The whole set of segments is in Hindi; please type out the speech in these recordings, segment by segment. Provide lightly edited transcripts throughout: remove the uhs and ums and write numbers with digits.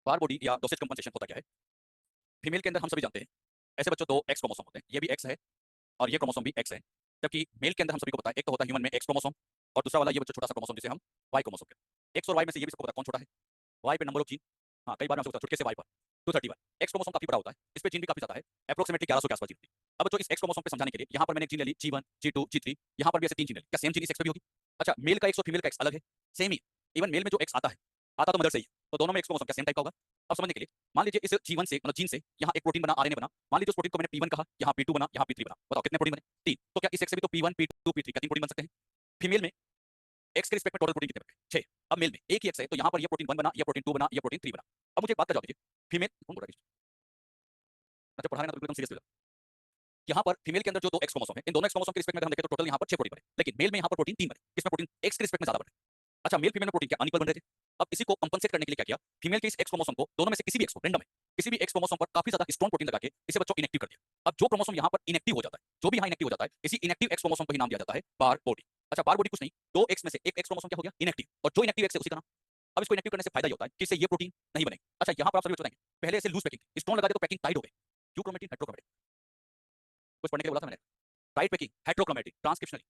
बार बॉडी या डोसेज कंपनसेशन होता क्या है? फीमेल के अंदर हम सभी जानते हैं, ऐसे बच्चों दो एक्स क्रोमोसोम होते हैं, ये भी एक्स है और ये क्रोमोसोम भी एक्स है। जबकि मेल के अंदर हम सभी को पता है, एक तो होता है ह्यूमन में एक्स क्रोमोसोम और दूसरा वाला ये बच्चा छोटा सा क्रोमोसोम जिसे हम वाई क्रोमोसोम कहते हैं। एक्स और वाई में से ये भी सबको पता है कौन छोटा है। वाई पे नंबर ऑफ जीन, हाँ कई बार मैं आपको चुटके से वाई पर 231। एक्स क्रोमोसोम काफी बड़ा होता है, इस पे जीन भी काफी ज्यादा है, अप्रोक्सीमेटली 1100 के आसपास जीन होती है। अब जो इस एक्स क्रोमोसोम पे समझाने के लिए यहाँ पर मैंने एक जीन ले ली G1 G2 G3, यहाँ पर भी ऐसे तीन जीन ले ली। क्या सेम जीन इस एक्स पे भी होगी? अच्छा, मेल का एक्स और फीमेल का एक्स अलग है? सेम ही। इवन मेल में जो एक्स आता है, आता तो मदर से ही है, तो दोनों में एक्स क्रोमोसोम क्या सेम टाइप का होगा? अब समझने के लिए मान लीजिए इस जीवन से मतलब जीन से यहाँ एक प्रोटीन बना, आरएनए बना। मान लीजिए उस प्रोटीन को मैंने P1 कहा, यहाँ P2 बना, यहाँ P3 बना। बताओ कितने प्रोटीन बने? तीन। तो क्या इस एक्स से भी तो P1 P2 P3 क्या तीन प्रोटीन बन सकते हैं? फीमेल में एक्स के रिस्पेक्ट में टोटल प्रोटीन कितने बने? 6। अब मेल में एक ही एक्स है, तो यहाँ पर ये प्रोटीन 1 बना, ये प्रोटीन 2 बना, ये प्रोटीन 3 बना। अब मुझे एक बात का जवाब दीजिए, फीमेल कौन बोल रहा है? अच्छा पढ़ा रहे ना तो बिल्कुल सीरियस हो जाओ। यहाँ पर फीमेल के अंदर जो दो एक्स क्रोमोसोम है, इन दोनों एक्स क्रोमोसोम के रिस्पेक्ट में अगर हम देखें तो टोटल यहाँ पर 6 प्रोटीन बने, लेकिन मेल में यहाँ पर प्रोटीन 3 बने। इसमें प्रोटीन एक्स के रिस्पेक्ट में ज्यादा बने। अच्छा, मेल फीमेल में प्रोटीन क्या अनइक्वल बन रहे थे? अब इसी को कंपनसेट करने के लिए क्या किया, फीमेल के इस एक्स क्रोमोसोम को दोनों में से किसी भी एक्स को रैंडम है, किसी भी एक्स क्रोमोसोम पर काफी ज्यादा स्ट्रॉन्ग प्रोटीन लगा के इसे बच्चों इनएक्टिव कर दिया। अब जो क्रोमोसोम यहाँ पर इनएक्टिव हो जाता है, जो भी यहाँ इनएक्टिव हो जाता है, इसी इनएक्टिव एक्स क्रोमोसोम को ही नाम दिया जाता है बार बॉडी। अच्छा, बार बॉडी कुछ नहीं, दो एक्स में से एक एक्स क्रोमोसोम क्या हो गया? इनएक्टिव, और जो इनएक्टिव एक्स है उसी का नाम। अब इसको इनएक्टिव करने से फायदा ये होता है कि इससे ये प्रोटीन नहीं बनेगा। अच्छा, यहाँ पर आप सभी बताएंगे पहले इसे लूज पैकिंग, स्ट्रॉन्ग लगा दे तो पैकिंग टाइट हो गई, क्यों क्रोमेटिन हेट्रोक्रोमेटिन, कुछ पढ़ने के लिए बोला था मैंने। Tight packing, heterochromatin, transcriptional.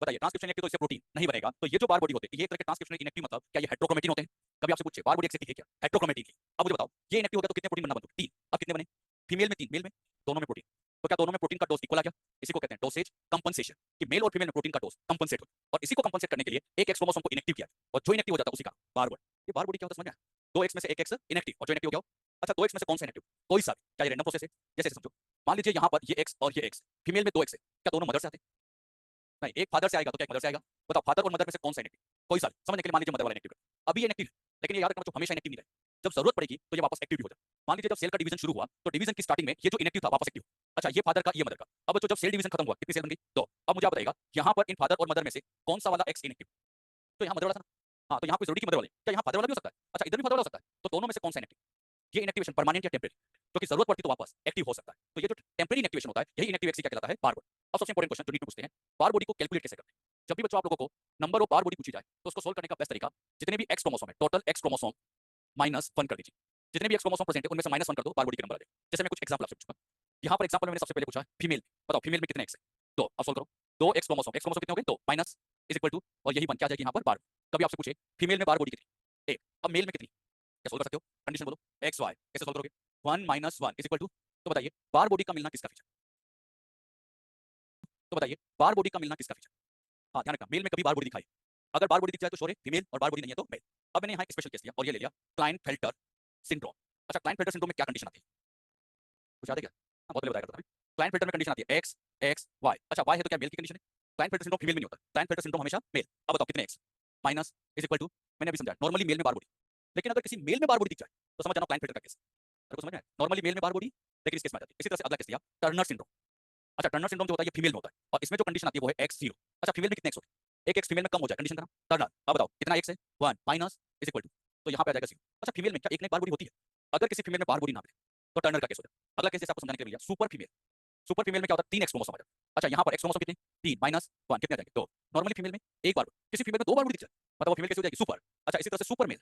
बताइए ट्रांसक्रिप्शन एक्टिव तो इससे प्रोटीन नहीं बनेगा, तो ये जो बार बॉडी होते हैं ये एक तरह के ट्रांसक्रिप्शन इनएक्टिव, मतलब क्या ये हेट्रोक्रोमेटिन होते हैं? कभी आपसे पूछे बार बॉडी एक्टिव है क्या? हेट्रोक्रोमेटिन ही। अब मुझे बताओ ये इनएक्टिव हो गया तो कितने प्रोटीन बनना बनते? 3। अब कितने बने? फीमेल में 3, मेल में दोनों में प्रोटीन। तो क्या दोनों में प्रोटीन का डोज इक्वल आ गया? इसी को कहते हैं डोसेज कंपनसेशन, कि मेल और फीमेल में प्रोटीन का डोज कंपनसेट हो। और इसी को कंपनसेट करने के लिए एक एक्स क्रोमोसोम को इनएक्टिव किया, और जो इनएक्टिव हो जाता है उसी का बार बॉडी। ये बार बॉडी क्या होता है समझ में आया? दो एक्स में से एक एक्स इनएक्टिव और जो इनएक्टिव हो गया। अच्छा, दो एक्स में से कौन सा इनएक्टिव? कोई सा भी। क्या ये रैंडम प्रोसेस है? जैसे समझो, मान लीजिए यहाँ पर ये एक्स और ये एक्स, फीमेल में दो एक्स है, क्या दोनों मदर से आते हैं? नहीं, एक फादर से आएगा तो क्या एक मदर से आएगा? बताओ फादर और मदर में से कौन सा इनेक्टिव? कोई सा भी। समझने के लिए मान लीजिए मदर वाला इनेक्टिव है, अभी ये इनेक्टिव है, लेकिन ये याद रखना बच्चों हमेशा इनेक्टिव नहीं रहे। जब जरूरत पड़ेगी तो ये वापस एक्टिव भी हो जाए। मान लीजिए जब सेल का डिवीजन शुरू हुआ तो डिवीजन की स्टार्टिंग में ये जो इनेक्टिव था वापस एक्टिव। अच्छा, ये फादर का ये मदर का। अब बच्चों जब सेल डिवीजन खत्म हुआ कितनी सेल बन गई? दो। अब मुझे आप बताइएगा यहाँ पर इन फादर और मदर में से कौन सा वाला एक्स इनेक्टिव? तो यहाँ मदर वाला था ना। हाँ, तो यहाँ पे जरूरी की मदर वाले, क्या यहाँ फादर वाला भी हो सकता है? अच्छा, इधर भी फादर वाला हो सकता है, तो दोनों में से कौन सा इनेक्टिव? ये इनएक्टिवेशन परमानेंट या टेम्परेरी, जो कि जरूरत पड़ती तो वापस एक्टिव हो सकता है। तो ये जो टेम्परेरी इनएक्टिवेशन होता है यही इनएक्टिव एक्सी क्या कहलाता है? बार बॉडी। अब सबसे इंपॉर्टेंट क्वेश्चन जो नीट में पूछते हैं, बार बॉडी को कैलकुलेट कैसे करते हैं? जब भी बच्चों आप लोगों को नंबर ऑफ बार बॉडी पूछी जाए तो उसको सोल्व करने का बेस्ट तरीका, जितने भी एक्स क्रोमोसोम है टोटल एक्स क्रोमोसोम -1 कर दीजिए। जितने भी एक्स क्रोमोसोम प्रेजेंट है उनमें से -1 कर दो, बार बॉडी के नंबर आ जाए। जैसे मैं कुछ एग्जांपल आपसे पूछूंगा। यहाँ पर एग्जांपल में मैंने सबसे पहले पूछा है फीमेल, बताओ फीमेल में कितने एक्स है? दो। अब सोल्व करो, दो एक्स क्रोमोसोम कितने हो गए? दो माइनस इज इक्वल टू, और यही बन क्या आ जाएगी यहाँ पर बार। कभी आपसे पूछे फीमेल में बार बॉडी कितनी? एक। अब मेल में कितनी? क्या सोल्व कर सकते हो? कंडीशन बोलो, एक्स वाई कैसे सोल्व करोगे? 1 - 1 इज इक्वल टू, तो बताइए बार बॉडी का मिलना किसका फीचर? तो बताइए बार बॉडी का मिलना किसका फीचर? हाँ ध्यान रखना, मेल में कभी बार बॉडी दिखाई, अगर बार बॉडी दिख जाए तो शोर है फीमेल, और बार बॉडी नहीं है तो मेल। अब मैंने यहाँ एक स्पेशल केस लिया और ये ले लिया क्लाइनफेल्टर सिंड्रोम। अच्छा, क्लाइनफेल्टर सिंड्रोम में क्या कंडीशन आती है? कुछ याद है क्या? हाँ, बहुत पहले बताया करता था। क्लाइनफेल्टर में कंडीशन आती है एक्स एक्स वाई। अच्छा, वाई है तो क्या मेल की कंडीशन है? क्लाइनफेल्टर सिंड्रोम फीमेल में नहीं होता, क्लाइनफेल्टर सिंड्रोम हमेशा मेल। अब बताओ कितने X? Minus is equal to, मैंने अभी समझाया नॉर्मली मेल में बार बॉडी, लेकिन अगर किसी मेल में बार बॉडी दिख जाए तो समझ जाना क्लाइनफेल्टर का केस। अरे को समझ में आया? नॉर्मली मेल में बार बॉडी, लेकिन इस केस में आ जाती है। इसी तरह से अगला केस लिया टर्नर सिंड्रोम। अच्छा, टर्नर सिंड्रोम जो होता है ये फीमेल में होता है, और इसमें जो कंडीशन आती है वो है एक्स जीरो। अच्छा, फीमेल में कितने एक्स होते हैं? एक एक्स फीमेल में कम हो जाए, कंडीशन का नाम टर्नर। अब बताओ कितना एक्स है? 1 माइनस इज इक्वल टू, तो यहाँ पे आ जाएगा जीरो। अच्छा, फीमेल में क्या एक ने बार बॉडी होती है? अगर किसी फीमेल में बार बॉडी ना मिले तो टर्नर का केस हो जाए। अगला केस जैसे आपको समझाने के लिए लिया सुपर फीमेल। सुपर फीमेल में क्या होता है? 3 एक्स क्रोमोसोम आ जाता है। अच्छा, यहाँ पर एक्स क्रोमोसोम कितने? 3 माइनस 1 कितने आ जाएंगे? 2। नॉर्मली फीमेल में एक बार, किसी फीमेल में दो बार बॉडी दिख जाए, मतलब वो फीमेल कैसे हो जाएगी? सुपर। अच्छा, इसी तरह से सुपर मेल,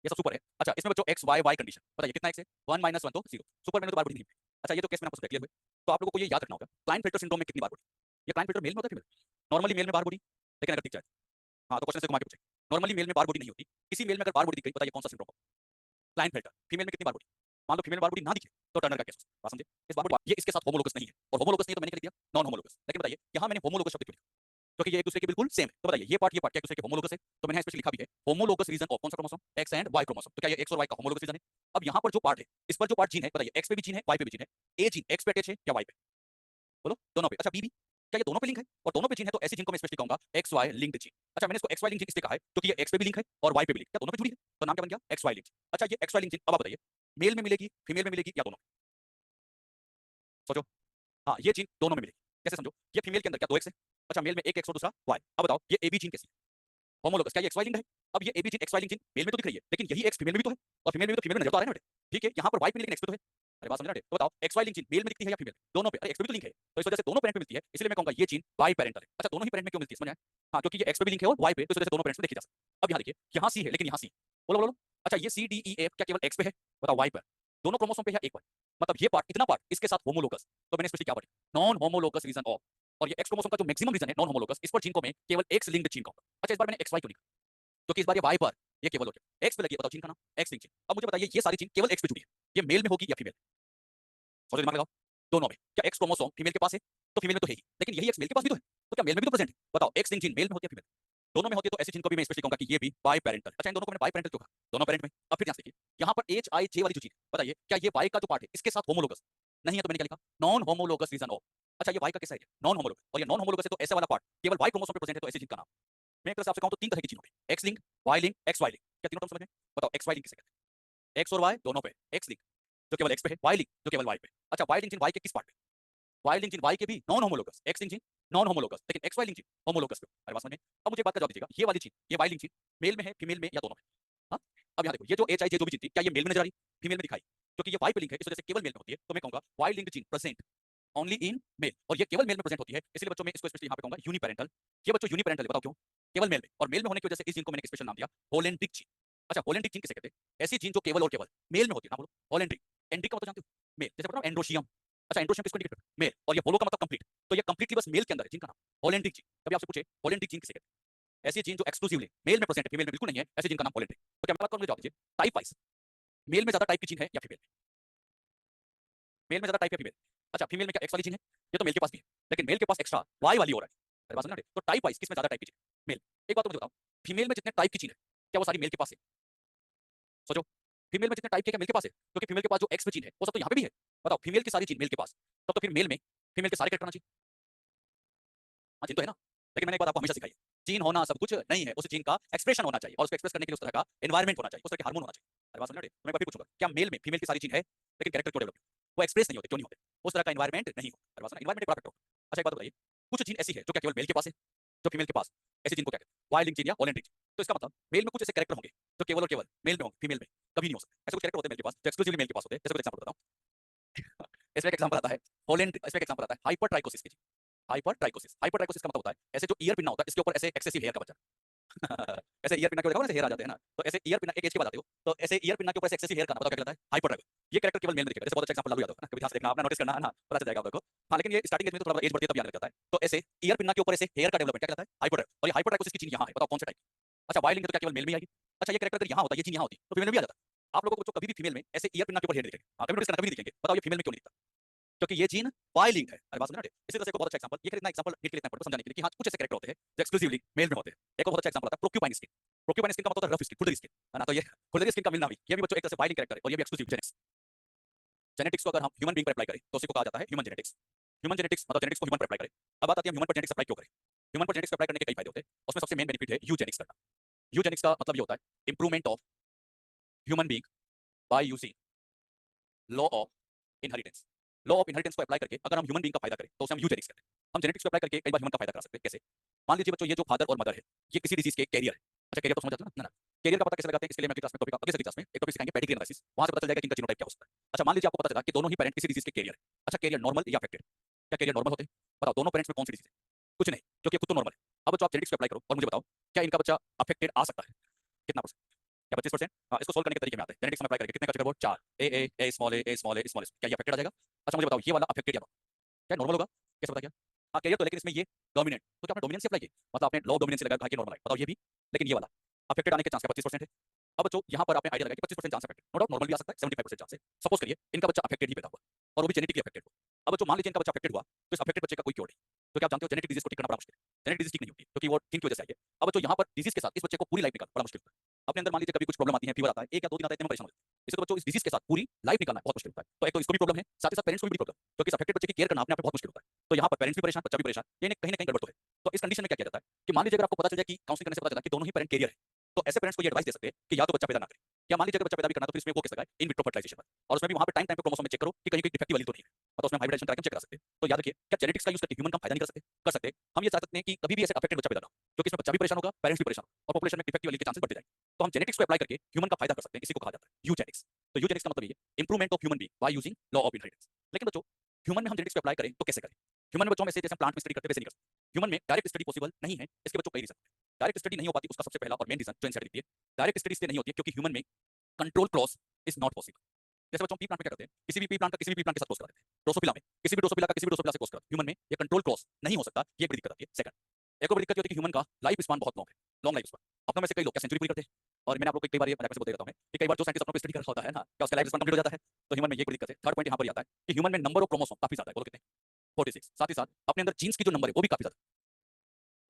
ये सब सुपर है। अच्छा, इसमें बच्चों एक्स वाई वाई कंडीशन बताइए कितना एक्स है? 1 - 1 तो 0। सुपर मेल में तो बार बॉडी नहीं है। अच्छा, ये तो केस में आपको क्लियर हुए। तो आप लोगों को ये याद रखना होगा क्लाइनफेल्टर सिंड्रोम में कितनी बार बॉडी? ये क्लाइनफेल्टर मेल में होता है फीमेल? नॉर्मली मेल में बार बॉडी, लेकिन अगर दिख जाए, हाँ तो क्वेश्चन से घुमा के पूछे, नॉर्मली मेल में बार बॉडी नहीं होती, किसी मेल में अगर बार बॉडी दिख गई बताइए कौन सा सिंड्रोम? क्लाइनफेल्टर। फीमेल में कितनी बार बॉडी? मान लो फीमेल में बार बॉडी ना दिखे तो टर्नर का केस। बात समझे? इस बार ये इसके साथ होमोलोगस नहीं है, और होमोलोगस नहीं है तो मैंने क्या लिख दिया? Non homologous. लेकिन बताइए यहाँ मैंने होमोलोगस शब्द क्यों लिखा? क्योंकि ये एक दूसरे के बिल्कुल सेम है। तो बताइए ये पार्ट एक दूसरे के होमोलोगस है, तो मैंने यहाँ स्पेशली लिखा भी है होमोलोगस रीजन ऑफ कौन सा chromosome? X and Y chromosome. तो क्या ये एक्स और वाई का होमोलोगस रीजन है? अब यहाँ पर जो पार्ट है, इस पर जो पार्ट जीन है बताइए एक्स पे भी जीन है, वाई पे भी जीन है। ए जीन एक्स पे अटैच है या वाई पे? बोलो दोनों पे। अच्छा, बी भी, क्या ये दोनों पे लिंक है? और दोनों पे जीन है तो ऐसी जीन को मैं स्पेशली कहूंगा एक्स वाई लिंक्ड जीन। अच्छा, मैंने इसको एक्स वाई लिंक जीन इसलिए कहा है क्योंकि ये एक्स पे भी लिंक है और वाई पे भी लिंक, क्या दोनों पे जुड़ी है, तो नाम क्या बन गया? X Y link. अच्छा, ये एक्स वाई लिंक जीन अब आप बताइए मेल में मिलेगी, फीमेल में मिलेगी, या दोनों? सोचो। हाँ, ये जीन दोनों में मिलेगी। कैसे समझो? ये फीमेल के अंदर क्या दो एक्स है? अच्छा, मेल में एक एक्स और दूसरा वाई। अब बताओ ये ए बी जीन कैसी है? होमोलोगस। क्या ये एक्स वाई लिंक्ड है? अब ये A B gene X Y linked gene male में तो दिख रही है, लेकिन यही एक्स फीमेल में भी तो है, और फीमेल में तो फीमेल में नजर तो आ रहा है ना बेटे। ठीक है, यहाँ पर वाई पे लेकिन एक्स पे तो है। अरे बात समझ रहे हो? तो बताओ X Y link gene male में दिखती है या फीमेल? दोनों पे। अरे एक्स पे भी तो लिंक है, तो इस वजह से दोनों पेरेंट पे मिलती है, इसलिए मैं कहूंगा ये जीन बाई पेरेंटल है। अच्छा, दोनों ही पेरेंट में क्यों मिलती है समझ आया? हाँ, क्योंकि ये एक्स पे भी लिंक है और वाई पे, तो इस वजह से दोनों पेरेंट्स में देखी जा सकती है। अब यहाँ देखिए, यहाँ सी है लेकिन यहाँ सी, बोलो बोलो बोलो। अच्छा ये सी डी ई एफ क्या केवल एक्स पे है, बताओ वाई पर, दोनों क्रोमोसोम पे या एक पर, मतलब ये पार्ट इतना पार्ट इसके साथ होमोलोगस, तो मैंने स्पेशली क्या पढ़ी, नॉन होमोलोगस रीजन ऑफ, और ये एक्स क्रोमोसोम का जो मैक्सिमम रीजन है नॉन होमोलोगस, इस पर जीन को मैं केवल एक्स लिंक्ड जीन कहूंगा। अच्छा इस बार मैंने एक्स वाई क्यों लिखा, क्योंकि इस बार ये वाई पर ये केवल हो गया, एक्स पे लगी है, बताओ जीन का नाम एक्स लिंक्ड जीन। अब मुझे बताइए ये सारी जीन केवल एक्स पे जुड़ी है, ये मेल में होगी या फीमेल, सोचो दिमाग लगाओ, दोनों में, क्या एक्स क्रोमोसोम फीमेल के पास है, तो फीमेल में तो है ही, लेकिन यही एक्स मेल के पास भी तो है, तो क्या मेल में भी तो प्रेजेंट है, बताओ एक्स लिंक्ड जीन मेल में होती है फीमेल, दोनों में होती है, तो ऐसी जीन को भी मैं स्पेशली कहूंगा कि ये भी बाई पेरेंटल। अच्छा इन दोनों को मैंने बाई पेरेंटल क्यों कहा, दोनों पेरेंट में। अब फिर ध्यान से देखिए, यहाँ पर एच आई जे वाली जो चीज है, बताइए क्या ये वाई का जो पार्ट है इसके साथ होमोलोगस नहीं है, तो मैंने क्या लिखा, नॉन होमोलोगस रीजन ऑफ। अच्छा ये वाई का किस साइड है, नॉन होमोलोगस, और ये नॉन होमोलोगस है तो ऐसा वाला पार्ट केवल वाई क्रोमोसोम पे प्रेजेंट है, तो ऐसी जीन का नाम, मैं एक तरह से आपसे कहूं तो तीन तरह की जीनों पे, X link, Y link, X Y link, क्या तीनों टर्म समझ में, बताओ एक्स वाई लिंक किसे कहते हैं, एक्स और वाई दोनों पे, एक्स लिंक जो केवल एक्स पे है, वाई लिंक जो केवल वाई पे। अच्छा वाई लिंक जीन वाई के किस पार्ट पे, वाई लिंक जीन वाई के भी non homologous, X link gene non homologous, लेकिन X Y link gene homologous पे। अरे बात समझ में। अब मुझे एक बात का जवाब दीजिएगा, ये वाली जीन, ये वाई लिंक जीन मेल में है फीमेल में या दोनों में, हाँ। अब यहाँ देखो ये जो एच आई जे जो भी जीन थी, क्या ये मेल में नजर आ रही, फीमेल में दिखाई, क्योंकि ये वाई पे लिंक है इस वजह से केवल मेल में होती है, तो मैं कहूंगा Y link gene present only in male, और ये केवल मेल में प्रेजेंट होती है, इसलिए बच्चों में इसको स्पेशली यहाँ पे कहूंगा यूनिपेरेंटल। ये बच्चों यूनिपेरेंटल है, बताओ क्यों, केवल मेल में, और मेल में होने की वजह से इस जीन को मैंने स्पेशल नाम दिया होलेंड्रिक जीन। अच्छा होलेंड्रिक जीन किसे कहते हैं, ऐसी जीन जो केवल और केवल मेल में होती है ना, बोलो होलेंड्रिक, एंड्रिक का मतलब जानते हो, मेल, जैसे बताओ एंड्रोशियम। अच्छा एंड्रोशियम किसको इंडिकेट, मेल, और ये होलो का मतलब कंप्लीट, तो ये कंप्लीटली बस मेल के अंदर है जिनका नाम होलेंड्रिक जीन। कभी आपसे पूछे होलेंड्रिक जीन किसे कहते हैं, ऐसी जीन जो एक्सक्लूसिवली मेल में प्रेजेंट है, फीमेल में बिल्कुल नहीं है, ऐसी जीन का नाम होलेंड्रिक। तो क्या मैं बात करूं, मुझे जवाब दीजिए, टाइप वाइज मेल में ज्यादा टाइप की जीन है या फीमेल, मेल में ज्यादा टाइप है फीमेल। अच्छा फीमेल में क्या एक्स वाली जीन है, ये तो मेल के पास भी है, लेकिन मेल के पास एक्स्ट्रा वाई वाली हो रहा है, अरे बात समझ रहे, तो टाइप वाइज किसमें ज्यादा टाइप की जीन, मेल। एक बात तो मुझे बताओ, फीमेल में जितने टाइप की जीन है क्या वो सारी मेल के पास है, सोचो, फीमेल में जितने टाइप के क्या मेल के पास है, क्योंकि फीमेल के पास जो एक्स में जीन है वो सब तो यहाँ पे भी है, बताओ फीमेल की सारी जीन मेल के पास, तब तो फिर मेल में फीमेल के सारे कैरेक्टर आना चाहिए, हाँ जीन तो है ना, लेकिन मैंने एक बात आपको हमेशा सिखाई है, जीन होना सब कुछ नहीं है, उस जीन का एक्सप्रेशन होना चाहिए, और उसको एक्सप्रेस करने के लिए उस तरह का एनवायरमेंट होना चाहिए, उस तरह के हार्मोन होना चाहिए। अरे बात समझ रहे, तो मैं फिर पूछूंगा क्या मेल में फीमेल की सारी जीन है लेकिन कैरेक्टर क्यों डेवलप, वो एक्सप्रेस नहीं होते, क्यों नहीं होते, उस तरह का एनवायरमेंट नहीं हो, अरे बात समझ, एनवायरमेंट एक बड़ा फैक्टर होता है। अच्छा एक बात बताइए, कुछ जीन ऐसी है जो क्या केवल मेल के पास है, जो फीमेल के पास, ऐसी जीन को क्या कहते हैं, वाई लिंक जीन या होलेंड्रिक जीन। तो इसका मतलब मेल में कुछ ऐसे कैरेक्टर होंगे जो केवल और केवल मेल में होंगे, फीमेल में कभी नहीं हो सकते, ऐसे कुछ कैरेक्टर होते हैं मेल के पास जो एक्सक्लूसिवली मेल के पास होते हैं, जैसे कुछ एग्जांपल बताऊं इसमें एक एग्जांपल आता है होलेंड, इसमें एक एग्जांपल आता है हाइपर ट्राइकोसिस की, हाइपर ट्राइकोसिस, हाइपर ट्राइकोसिस का मतलब होता है ऐसे जो ईयर पिन्ना होता है इसके ऊपर ऐसे एक्सेसिव हेयर का बच्चा ऐसे ईयर पिन्ना के ऊपर ऐसे हेयर आ जाते हैं ना, तो ऐसे ईयर पिन्ना एक एज के बाद आते हो, तो ऐसे ईयर पिन्ना के ऊपर ऐसे एक्सेसिव हेयर का बताओ क्या कहलाता है, हाइपर ट्राइको। ये कैरेक्टर केवल मेल में दिखेगा, जैसे बहुत अच्छा एग्जांपल लागू याद होगा ना, कभी ध्यान से देखना, आपने नोटिस करना है ना, पता चल जाएगा आपको। हाँ लेकिन ये स्टार्टिंग एज में तो थोड़ा एज बढ़ती है तब याद रह जाता है, तो ऐसे ईयर पिन्ना के ऊपर ऐसे हेयर का डेवलपमेंट क्या कहलाता है, हाइपर ट्राइको, और ये हाइपर ट्राइकोसिस की चीज यहाँ है, बताओ कौन से टाइप। अच्छा वाई लिंक तो क्या केवल मेल में आएगी, अच्छा ये कैरेक्टर अगर यहाँ होता, ये चीज यहाँ होती तो फीमेल में भी आ जाता। आप लोगों को बच्चों कभी भी फीमेल में ऐसे ईयर पिन्ना के ऊपर हेयर दिखेंगे, हाँ कभी नोटिस करना, कभी दिखेंगे, बताओ ये फीमेल में क्यों नहीं दिखता, क्योंकि ये जीन वाई लिंक्ड है। अरे बात समझ रहे, इसी तरह से एक बहुत अच्छा एग्जांपल, ये कितना एग्जांपल हिट के लिए इतना समझाने के लिए कि हाँ कुछ ऐसे कैरेक्टर होते हैं जो एक्सक्लूसिवली मेल में होते हैं। एक और बहुत अच्छा एग्जांपल आता है प्रोक्यूपाइन स्किन, प्रोक्यूपाइन स्किन का मतलब होता है रफ स्किन, खुरदरी स्किन, है ना, तो ये खुरदरी स्किन का मिलना भी, ये भी बच्चों एक तरह से वाई लिंक कैरेक्टर है, और ये भी एक्सक्लूसिव जेनेटिक्स। जेनेटिक्स को अगर हम ह्यूमन बीइंग पर अप्लाई करें तो उसी को कहा जाता है ह्यूमन जेनेटिक्स। ह्यूमन जेनेटिक्स मतलब जेनेटिक्स को ह्यूमन पर अप्लाई करें। अब बात आती है ह्यूमन पर जेनेटिक्स अप्लाई क्यों करें, ह्यूमन पर जेनेटिक्स अप्लाई करने के कई फायदे होते हैं, उसमें सबसे मेन बेनिफिट है यूजेनिक्स करना। यूजेनिक्स का मतलब ये होता है improvement of human being by using law of inheritance. Law of inheritance को अप्लाई करके अगर हम ह्यूमन बीइंग का फायदा करें तो उसे हम यूजेनिक्स कहते हैं। हम जेनेटिक्स को अप्लाई करके कई बार ह्यूमन का फायदा करा सकते हैं, कैसे, मान लीजिए बच्चों ये जो फादर और मदर है ये किसी डिजीज के कैरियर है। अच्छा कैरियर तो समझ जाते हैं ना, कैरियर का पता कैसे लगाते हैं, इसके लिए मैं क्लास में टॉपिक अगले क्लास में एक टॉपिक सिखाएंगे पेडिग्री एनालिसिस, वहां से पता चल जाएगा कि इनका जीनोटाइप क्या हो सकता है। अच्छा मान लीजिए आपको पता चला कि दोनों ही पेरेंट किसी डिजीज के कैरियर है। अच्छा कैरियर नॉर्मल या अफेक्टेड, क्या कैरियर नॉर्मल होते हैं, बताओ दोनों पेरेंट्स में कौन सी डिजीज है, कुछ नहीं, क्योंकि खुद तो नॉर्मल है। अब बच्चों आप जेनेटिक्स पे अप्लाई करो और मुझे बताओ क्या इनका बच्चा अफेक्टेड आ सकता है, कितना परसेंट, क्या 25%। हाँ इसको सोल्व करने के तरीके में आते हैं, जेनेटिक्स में अप्लाई करके कितने का चेकर बोर्ड 4 ए स्मॉल ए स्मॉल ए स्मॉल, क्या ये अफेक्टेड आ जाएगा। अच्छा मुझे बताओ ये वाला अफेक्टेड क्या नॉर्मल होगा, कैसे पता क्या, हाँ कैरियर तो, लेकिन इसमें ये डोमिनेंट, तो क्या आपने डोमिनेंस अप्लाई किया, मतलब आपने लॉ डोमिनेंस लगाया कि नॉर्मल है, बताओ ये भी, लेकिन ये वाला अफेक्टेड आने के चांस का 25% है। अब बच्चों यहाँ पर आपने आइडिया लगाया कि 25% chance affected, no doubt normal भी आ सकता है, 75% चांस है। सपोज करिए इनका बच्चा अफेक्टेड ही पैदा हुआ और वो भी जेनेटिकली अफेक्टेड हुआ। अब बच्चों मान लीजिए इनका बच्चा अफेक्टेड हुआ तो इस अफेक्टेड बच्चे का कोई क्योर नहीं, तो क्या आप जानते हो जेनेटिक डिजीज को ठीक करना बड़ा मुश्किल है, जेनेटिक डिजीज ठीक नहीं होती क्योंकि वो जीन की वजह से आई है। अब बच्चों यहाँ पर डिजीज के साथ इस बच्चे को पूरी लाइफ निकालना बड़ा मुश्किल होता है। अपने अंदर मान लीजिए कभी कुछ प्रॉब्लम आती है, फीवर आता है, एक या दो दिन आता है, इतने में परेशान हो जाते हैं। इससे तो बच्चों इस डिजीज के साथ पूरी लाइफ निकालना बहुत मुश्किल होता है, तो एक तो इसको भी प्रॉब्लम है, साथ ही साथ पेरेंट्स को भी बड़ी प्रॉब्लम, क्योंकि इस अफेक्टेड बच्चे की केयर करना अपने आप में बहुत मुश्किल होता है। तो यहाँ पर पेरेंट्स भी परेशान, बच्चा भी परेशान, ये कहीं ना कहीं गड़बड़ तो है। तो इस कंडीशन में क्या किया जाता है कि मान लीजिए अगर आपको पता चल जाए कि काउंसलिंग करने से पता चला कि दोनों ही पेरेंट कैरियर है, तो ऐसे पेरेंट्स को ये एडवाइस दे सकते हैं कि या तो बच्चा पैदा ना करें, या मान लीजिए अगर बच्चा पैदा भी करना तो फिर इसमें वो केस लगाए इन विट्रो फर्टिलाइजेशन पर, और उसमें भी वहां पे टाइम टाइम पे क्रोमोसोम में चेक करो कि कहीं कोई डिफेक्टिव वाली तो नहीं है, मतलब उसमें हाइब्रिडाइजेशन करा के चेक करा सकते हैं। तो याद रखिए क्या जेनेटिक्स का यूज करके ह्यूमन का फायदा नहीं कर सकते, कर सकते। हम ये चाह सकते हैं कि कभी भी ऐसे अफेक्टेड बच्चा पैदा ना हो, क्योंकि इसमें बच्चा भी परेशान होगा, पेरेंट्स भी परेशान होगा, और पॉपुलेशन में डिफेक्टिव वाली के चांसेस बढ़ते जाएंगे। तो हम जेनेटिक्स को अप्लाई करके ह्यूमन का फायदा कर सकते हैं, इसी को कहा जाता है यूजेनिक्स। तो यूजेनिक्स का मतलब ये improvement of human being by using law of inheritance. लेकिन बच्चों ह्यूमन में हम जेनेटिक्स को अप्लाई करें तो कैसे करें, ह्यूमन में बच्चों में से जैसे प्लांट में स्टडी करते हैं वैसे नहीं कर सकते। ह्यूमन में डायरेक्ट स्टडी पॉसिबल नहीं है, इसके बच्चों कई रीजन। डायरेक्ट स्टडी नहीं हो पाती उसका सबसे पहला और मेन रीजन जो इंसाइड दिखती है, डायरेक्ट स्टडी इसलिए नहीं होती है क्योंकि ह्यूमन में control clause is not possible. जैसे बच्चों पी प्लांट में क्या करते हैं, किसी भी पी प्लांट का किसी भी पी प्लांट के साथ क्लोज करा देते हैं, ड्रोसोफिला में किसी भी ड्रोसोफिला का किसी भी ड्रोसोफिला से क्लोज करा देते हैं। ह्यूमन में ये कंट्रोल क्लॉज नहीं हो सकता, ये एक बड़ी दिक्कत आती है। सेकंड, एक और बड़ी दिक्कत ये होती है कि ह्यूमन का लाइफ स्पान बहुत लॉन्ग है, लॉन्ग लाइफ स्पान। अपनों में से कई लोग क्या सेंचुरी पूरी करते हैं, और मैंने आप लोग को कई बार ये मजाक में से बोलते रहता हूं कि कई बार जो साइंटिस्ट अपनों को स्टडी कर रहा होता है ना, क्या उसका लाइफ स्पान कंप्लीट हो जाता है। तो ह्यूमन में ये बड़ी दिक्कत है। थर्ड पॉइंट यहाँ पर आता है कि ह्यूमन में नंबर ऑफ क्रोमोसोम काफी ज्यादा है, बोलो कितने, 46। साथ ही साथ अपने अंदर जीन्स की जो नंबर है वो भी काफी ज्यादा,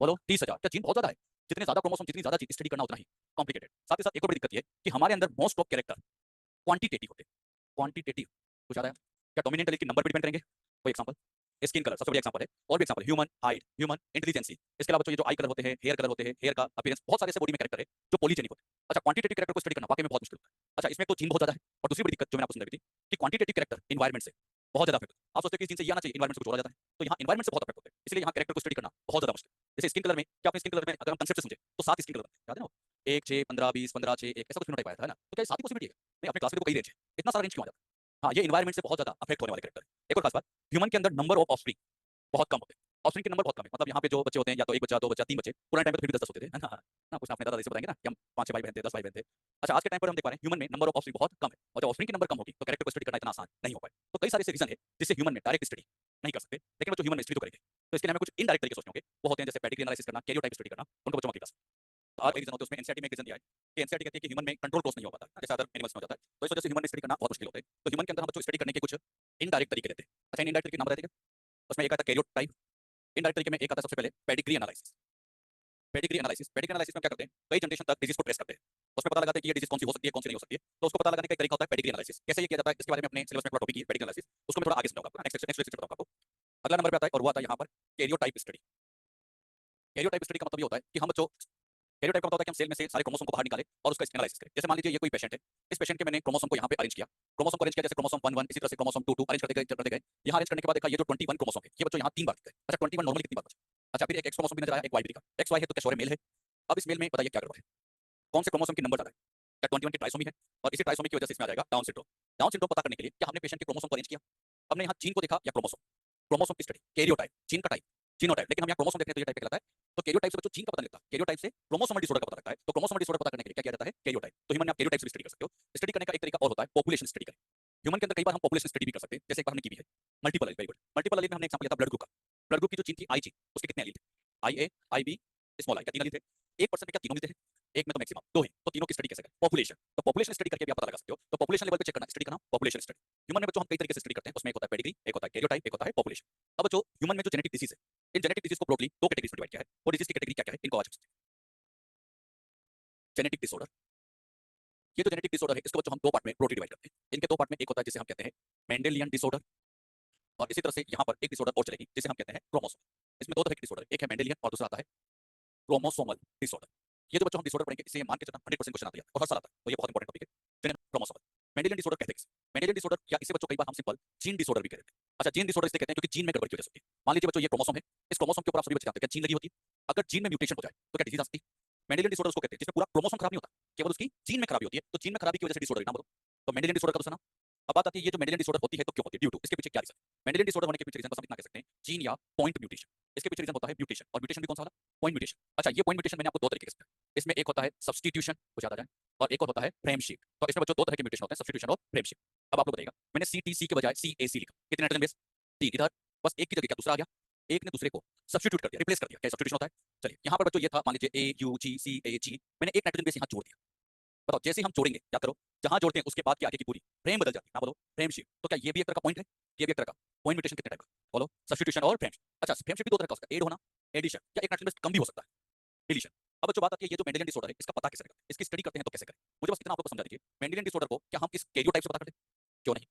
बोलो 30,000। क्या जीन बहुत ज्यादा है? जितने ज्यादा क्रोमोसोम, जितनी ज्यादा चीज स्टडी करना उतना ही कॉम्प्लिकेटेड। साथ ही साथ एक और बड़ी दिक्कत ये कि हमारे अंदर मोस्ट ऑफ कैरेक्टर क्वांटिटेटिव होते हैं। क्वांटिटेटिव कुछ ज्यादा है। क्या डोमिनेंट एलील के नंबर पर डिपेंड करेंगे? कोई एग्जांपल, स्किन कलर सबसे बड़ा एग्जांपल है। और भी एग्जांपल है, ह्यूमन हाइट, ह्यूमन इंटेलिजेंसी। इसके अलावा जो ये जो आई कलर होते हैं, हेयर कलर होते हैं, हेयर का अपीयरेंस, बहुत सारे ऐसे बॉडी में कैरेक्टर है जो पॉलीजेनिक होते हैं। अच्छा, क्वांटिटेटिव कैरेक्टर को स्टडी करना वाकई में बहुत मुश्किल होता है। अच्छा, इसमें तो जीन बहुत ज्यादा है। और दूसरी बड़ी दिक्कत जो मैंने आपको समझाई थी कि क्वांटिटेटिव कैरेक्टर एनवायरमेंट से बहुत ज्यादा अफेक्ट होता है। आप सोचते हैं कि इस जीन से ये आना चाहिए, एनवायरमेंट से कुछ और आ जाता है। तो यहाँ एनवायरमेंट से बहुत अफेक्ट होता है, इसलिए यहाँ कैरेक्टर को स्टडी करना बहुत ज्यादा मुश्किल है। जैसे स्किन कलर में, क्या आपने स्किन कलर में अगर हम कंसेप्ट से समझे तो 7 स्किन कलर याद है ना, 1 6 15 20 15 6 1 ऐसा कुछ फिनोटाइप आया था, है ना? तो क्या ये 7 ही पॉसिबिलिटी है? नहीं, अपने क्लास में तो कई रेंज है, इतना सारा रेंज क्यों आ जाता है? हाँ, ये एनवायरमेंट से बहुत ज्यादा अफेक्ट होने वाले कैरेक्टर है। एक और खास बात, ह्यूमन के अंदर नंबर ऑफ ऑफस्प्रिंग बहुत कम होते हैं। ऑफस्प्रिंग के नंबर बहुत कम है, मतलब यहाँ पे जो बच्चे होते हैं या तो 1 बच्चा, 2 बच्चा, 3 बच्चे, पुराने टाइम में तो फिर भी 10-10 होते थे, है ना? ना कुछ अपने दादा से बताएंगे ना कि हम 5-6 भाई बहन थे, 10 भाई बहन थे। अच्छा, आज के टाइम पर हम देख पा रहे हैं ह्यूमन में नंबर ऑफ ऑफस्प्रिंग बहुत कम है, और जब ऑफस्प्रिंग की नंबर कम होगी तो कैरेक्टर को स्टडी करना इतना आसान नहीं हो पाए। तो कई सारे ऐसे रीजन है जिससे ह्यूमन में डायरेक्ट स्टडी नहीं कर सकते, लेकिन बच्चों ह्यूमन में स्टडी तो करेंगे। तो इसके लिए हमें कुछ इनडायरेक्ट तरीके सोचने होंगे, वो होते हैं जैसे पेडिग्री एनालिसिस करना, कैरियोटाइप स्टडी करना, उनको बच्चों की क्लास। और एक रीजन होता है उसमें एनसीईआरटी में एक रीजन दिया है कि एनसीईआरटी कहती है कि ह्यूमन में कंट्रोल क्रॉस नहीं हो पाता, जैसे अदर एनिमल्स में हो जाता है। तो इस वजह से ह्यूमन में स्टडी करना बहुत मुश्किल होता है। तो ह्यूमन के अंदर हम बच्चों स्टडी करने के कुछ इनडायरेक्ट तरीके देते हैं। अच्छा, इन इनडायरेक्ट तरीके नाम बताइए। उसमें एक आता है कैरियोटाइप, इनडायरेक्ट तरीके में एक आता है सबसे पहले pedigree analysis. Pedigree analysis, pedigree analysis में क्या करते हैं, कई जनरेशन तक डिजीज को ट्रेस करते हैं, उसमें पता लगाते हैं कि ये डिजीज कौन सी हो सकती है, कौन सी नहीं हो सकती है। तो उसको पता लगाने का एक तरीका होता है पेडिग्री एनालिसिस। कैसे ये किया जाता है, इसके बारे में अपने सिलेबस में पूरा टॉपिक है पेडिग्री एनालिसिस, उसको मैं थोड़ा आगे समझाऊंगा आपको, नेक्स्ट नेक्स्ट लेक्चर बताऊंगा आपको। अगला नंबर पे आता है और वो आता है यहाँ पर कैरियोटाइप स्टडी। कैरियोटाइप स्टडी का मतलब ये होता है कि हम बच्चों, कैरियोटाइप का मतलब होता है कि हम सेल में से सारे क्रोमोसोम को बाहर निकालें और उसका एनालिसिस करें। जैसे मान लीजिए ये कोई पेशेंट है, इस पेशेंट के मैंने क्रोमोसोम को यहाँ पे अरेंज किया, क्रोमोसोम को अरेंज किया जैसे क्रोमोसोम 1 1, इसी तरह से क्रोमोसोम 2 2 अरेंज करते गए। यहाँ अरेंज करने के बाद देखा ये जो 21 क्रोमोसोम है, ये बच्चों यहाँ 3 बार दिखता है। अच्छा, 21 नॉर्मली कितनी बार बचा? अच्छा, फिर एक एक्स क्रोमोसोम भी नजर आया, एक वाई भी दिखा। एक्स वाई है तो क्या शोर मेल है? अब इस मेल में बताइए क्या गड़बड़ है, कौन से क्रोमोसोम की नंबर ज्यादा है? क्या 21 की ट्राइसोमी है? और इसी ट्राइसोमी की वजह से इसमें आ जाएगा डाउन सिंड्रोम। डाउन सिंड्रोम पता करने के लिए क्या हमने पेशेंट के क्रोमोसोम को अरेंज किया, हमने यहाँ जीन को देखा या क्रोमोसोम? क्रोमोसोम की स्टडी, कैरियोटाइप, जीन का टाइप, जीनोटाइप, लेकिन हम यहाँ क्रोमोसोम देखते हैं तो ये टाइप कहलाता है। तो कैरियोटाइप से बच्चों जीन का पता नहीं लगता, कैरियोटाइप से क्रोमोसोमल डिसऑर्डर का पता लगता है। तो क्रोमोसोमल डिसऑर्डर पता करने के लिए क्या किया जाता है, कैरियोटाइप। तो ह्यूमन में आप कैरियोटाइप से स्टडी कर सकते हो। स्टडी करने का एक तरीका और होता है पॉपुलेशन स्टडी करें। ह्यूमन के अंदर कई बार हम पॉपुलेशन स्टडी भी कर सकते हैं, जैसे एक बार हमने की भी है multiple allele, very good. Multiple allele में हमने एग्जांपल लिया था ब्लड ग्रुप का। ब्लड ग्रुप की जो जीन थी आई जीन, उसके कितने एलील थे? आई ए, आई बी, स्मॉल आई, क्या 3 एलील थे? 1% में क्या तीनों मिलते हैं? एक में तो मैक्सिमम 2 है, तो तीनों की स्टडी कैसे करें? पॉपुलेशन। तो पॉपुलेशन स्टडी करके भी आप पता लगा सकते हो। तो पॉपुलेशन लेवल पे चेक करना, स्टडी करना, पॉपुलेशन स्टडी। ह्यूमन में बच्चों हम कई तरीके से स्टडी करते हैं, उसमें एक होता है पेडिग्री, एक होता है कैरियोटाइप, एक होता है पॉपुलेशन। अब बच्चों ह्यूमन में जो जेनेटिक डिजीज है, इन जेनेटिक डिजीज को ब्रॉडली 2 कैटेगरीज में डिवाइड किया है। वो डिजीज की कैटेगरी क्या क्या है, इनको आज समझते हैं। जेनेटिक डिसऑर्डर, ये जो जेनेटिक डिसऑर्डर है इसको बच्चों हम 2 पार्ट में ब्रॉडली डिवाइड करते हैं। इनके 2 पार्ट में एक होता है जिसे हम कहते हैं मेंडेलियन डिसऑर्डर, और इसी तरह से यहाँ पर एक डिसऑर्डर और चलेगी जिसे हम कहते हैं क्रोमोसोम। इसमें 2 तरह के डिसऑर्डर, एक है मेंडेलियन और दूसरा आता है क्रोमोसोमल डिसऑर्डर। ये जो बच्चों हम डिसऑर्डर पढ़ेंगे इसे मान के चलना 100% क्वेश्चन आता है और हर साल आता है, तो ये बहुत इंपॉर्टेंट टॉपिक है। क्रोमोसोमल मेंडेलियन डिसऑर्डर कहते हैं। मेंडेलियन डिसऑर्डर या इसे बच्चों कई बार हम सिंपल जीन डिसऑर्डर भी कहते हैं। अच्छा, जीन डिसऑर्डर इसलिए कहते हैं क्योंकि जीन में गड़बड़ी की वजह से होती है। मान लीजिए बच्चों ये क्रोमोसोम है, इस क्रोमोसोम के ऊपर आप सभी बच्चे जानते हैं क्या जीन लगी होती है। अगर जीन में म्यूटेशन हो जाए तो क्या डिजीज आ सकती है? मेंडेलियन डिसऑर्डर उसको कहते हैं जिसमें पूरा क्रोमोसोम खराब नहीं होता, केवल उसकी जीन में खराबी होती है। तो जीन में खराबी की वजह से डिसऑर्डर नाम बोलो, तो मेंडेलियन डिसऑर्डर का दूसरा नाम। अब बात आती है ये जो मेंडेलियन डिसऑर्डर होती है तो क्यों होती है, ड्यू टू, इसके पीछे क्या रीजन है? मेंडेलियन डिसऑर्डर होने के पीछे रीजन बस हम इतना कह सकते हैं, जीन या पॉइंट म्यूटेशन। इसके पीछे रीजन होता है म्यूटेशन, और म्यूटेशन भी कौन सा वाला? Point mutation. अच्छा, ये पॉइंट म्यूटेशन मैंने आपको 2 तरीके से बताया। इसमें एक होता है सब्स्टिट्यूशन, कुछ याद आ जाए, और एक और होता है फ्रेम शिफ्ट। तो इसमें बच्चों 2 तरह के म्यूटेशन होते हैं, सब्स्टिट्यूशन और फ्रेम शिफ्ट। अब आप लोग बताइएगा, मैंने सीटीसी के बजाय सीएसी लिखा, कितने नाइट्रोजन बेस? 3, इधर बस एक की जगह क्या दूसरा आ गया, एक ने दूसरे को सब्स्टिट्यूट कर दिया, रिप्लेस कर दिया। क्या सब्स्टिट्यूशन होता है? चलिए यहाँ पर बच्चों ये था, मान लीजिए ए यू जी सी ए जी, मैंने एक नाइट्रोजन बेस यहाँ जोड़ दिया। बताओ जैसे ही हम जोड़ेंगे, याद करो, जहां जोड़ते हैं उसके बाद की आगे की पूरी फ्रेम बदल जाती है ना, बोलो फ्रेम शिफ्ट। तो क्या ये भी एक तरह का पॉइंट है? ये भी एक तरह का पॉइंट म्यूटेशन। कितने टाइप का बोलो? सब्स्टिट्यूशन और फ्रेम शिफ्ट। अच्छा, फ्रेम शिफ्ट भी 2 तरह का होता है, ऐड होना, एडिशन, या एक नाइट्रोजन बेस कम भी हो सकता है, डिलीशन। अब जो बात आती है ये जो मेंडेलियन डिसऑर्डर है इसका पता कैसे करें, इसकी स्टडी करते हैं तो कैसे करें? मुझे बस इतना आप लोग को समझा दीजिए, मेंडेलियन डिसऑर्डर को क्या हम इस कैरियोटाइप से पता करते हैं? क्यों नहीं?